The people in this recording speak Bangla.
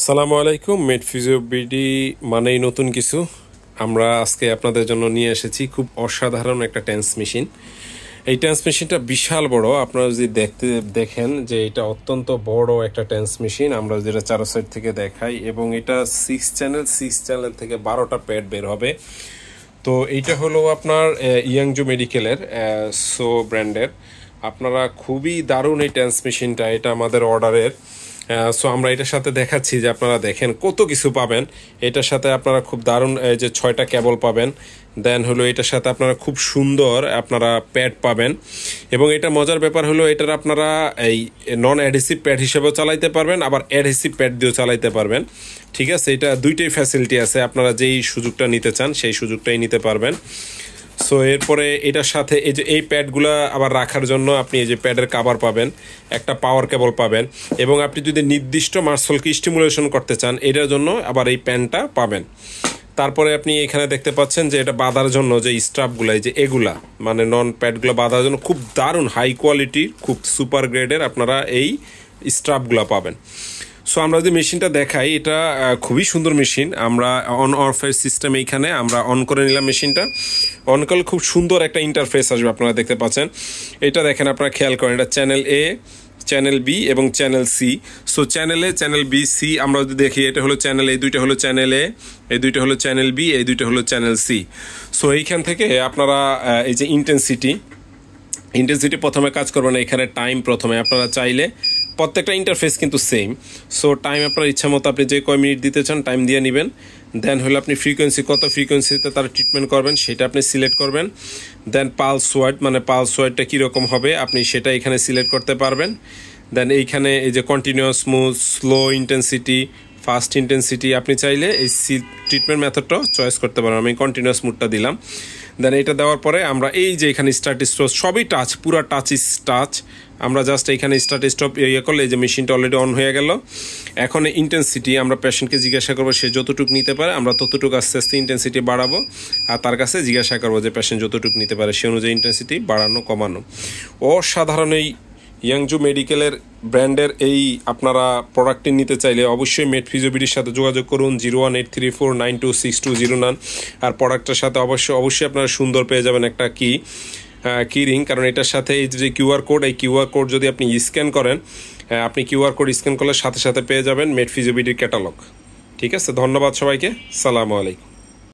আসসালামু আলাইকুম। মেড ফিজিও বিডি মানেই নতুন কিছু। আমরা আজকে আপনাদের জন্য নিয়ে এসেছি খুব অসাধারণ একটা টেন্স মেশিন। এই টেন্স মেশিনটা বিশাল বড়। আপনারা যদি দেখেন যে এটা অত্যন্ত বড় একটা টেন্স মেশিন। আমরা যেটা চারো সাইড থেকে দেখাই, এবং এটা 6 চ্যানেল থেকে 12টা প্যাড বের হবে। তো এইটা হলো আপনার ইয়াংজো মেডিকেলের ব্র্যান্ডের। আপনারা খুবই দারুণ এই টেন্স মেশিনটা, এটা আমাদের অর্ডারের। সো আমরা এটার সাথে দেখাচ্ছি যে আপনারা দেখেন কত কিছু পাবেন। এটার সাথে আপনারা খুব দারুণ যে 6টা কেবল পাবেন। দেন হলো এটার সাথে আপনারা খুব সুন্দর আপনারা প্যাড পাবেন। এবং এটা মজার ব্যাপার হলো এটার আপনারা এই নন অ্যাডহেসিভ প্যাড হিসেবেও চালাইতে পারবেন, আবার অ্যাডহেসিভ প্যাড দিয়েও চালাইতে পারবেন। ঠিক আছে, এটা দুইটাই ফ্যাসিলিটি আছে। আপনারা যেই সুযোগটা নিতে চান সেই সুযোগটাই নিতে পারবেন। সো এরপরে এটার সাথে এই যে এই প্যাডগুলো আবার রাখার জন্য আপনি এই যে প্যাডের কাভার পাবেন, একটা পাওয়ার কেবল পাবেন, এবং আপনি যদি নির্দিষ্ট মাসলকে স্টিমুলেশন করতে চান এটার জন্য আবার এই প্যানটা পাবেন। তারপরে আপনি এখানে দেখতে পাচ্ছেন যে এটা বাঁধার জন্য যে স্ট্রাপগুলো, এই যে এগুলা মানে নন প্যাডগুলো বাঁধার জন্য খুব দারুণ হাই কোয়ালিটির, খুব সুপার গ্রেডের আপনারা এই স্ট্রাপগুলো পাবেন। সো আমরা যে মেশিনটা দেখাই, এটা খুবই সুন্দর মেশিন। আমরা অন অফের সিস্টেম এইখানে আমরা অন করে নিলাম মেশিনটা। অন করলে খুব সুন্দর একটা ইন্টারফেস আসবে, আপনারা দেখতে পাচ্ছেন। এটা দেখেন, আপনারা খেয়াল করেন, এটা চ্যানেল এ, চ্যানেল বি এবং চ্যানেল সি। সো চ্যানেল এ, চ্যানেল বি, সি আমরা যদি দেখি, এটা হলো চ্যানেল এ, দুইটা হলো চ্যানেল এ, এই দুইটা হলো চ্যানেল বি, এই দুইটা হলো চ্যানেল সি। সো এইখান থেকে আপনারা এই যে ইন্টেন্সিটি প্রথমে কাজ করবেন। এখানে টাইম প্রথমে আপনারা চাইলে প্রত্যেকটা ইন্টারফেস কিন্তু সেম। সো টাইম আপনার ইচ্ছা মতো আপনি যে কয় মিনিট দিতে চান টাইম দিয়ে নেবেন। দেন হলো আপনি ফ্রিকোয়েন্সি, কত ফ্রিকোয়েন্সিতে তারা ট্রিটমেন্ট করবেন সেটা আপনি সিলেক্ট করবেন। দেন পালস ওয়াইড, মানে পালস ওয়াইডটা কীরকম হবে আপনি সেটা এখানে সিলেক্ট করতে পারবেন। দেন এইখানে এই যে continuous, smooth, slow intensity, fast intensity আপনি চাইলে এই ট্রিটমেন্ট মেথডটাও চয়েস করতে পারেন। আমি কন্টিনিউয়াস মুডটা দিলাম। দেন এটা দেওয়ার পরে আমরা এই যে এখানে স্টার্ট স্টপ সবই টাচ, পুরা টাচ ইস টাচ। আমরা জাস্ট এখানে স্টার্ট স্টপ করলে এই যে মেশিনটা অলরেডি অন হয়ে গেল। এখন ইন্টেন্সিটি আমরা পেশেন্টকে জিজ্ঞাসা করবো সে যতটুকু নিতে পারে, আমরা ততটুকু আস্তে আস্তে ইন্টেন্সিটি বাড়াবো। আর তার কাছে জিজ্ঞাসা করবো যে পেশেন্ট যতটুকু নিতে পারে সে অনুযায়ী ইন্টেন্সিটি বাড়ানো কমানো। অসাধারণ এই ইয়াংজো মেডিকেলের ব্র্যান্ডের এই আপনারা প্রোডাক্টটি নিতে চাইলে অবশ্যই মেড ফিজিও বিডির সাথে যোগাযোগ করুন 01834926209। আর প্রোডাক্টের সাথে অবশ্যই আপনারা সুন্দর পেয়ে যাবেন একটা কি রিং, কারণ এটার সাথে এই যে কিউআর কোড, এই কিউআর কোড যদি আপনি স্ক্যান করেন, আপনি কিউআর কোড স্ক্যান করলে সাথে সাথে পেয়ে যাবেন মেড ফিজিও বিডির ক্যাটালগ। ঠিক আছে, ধন্যবাদ সবাইকে। সালামু আলাইকুম।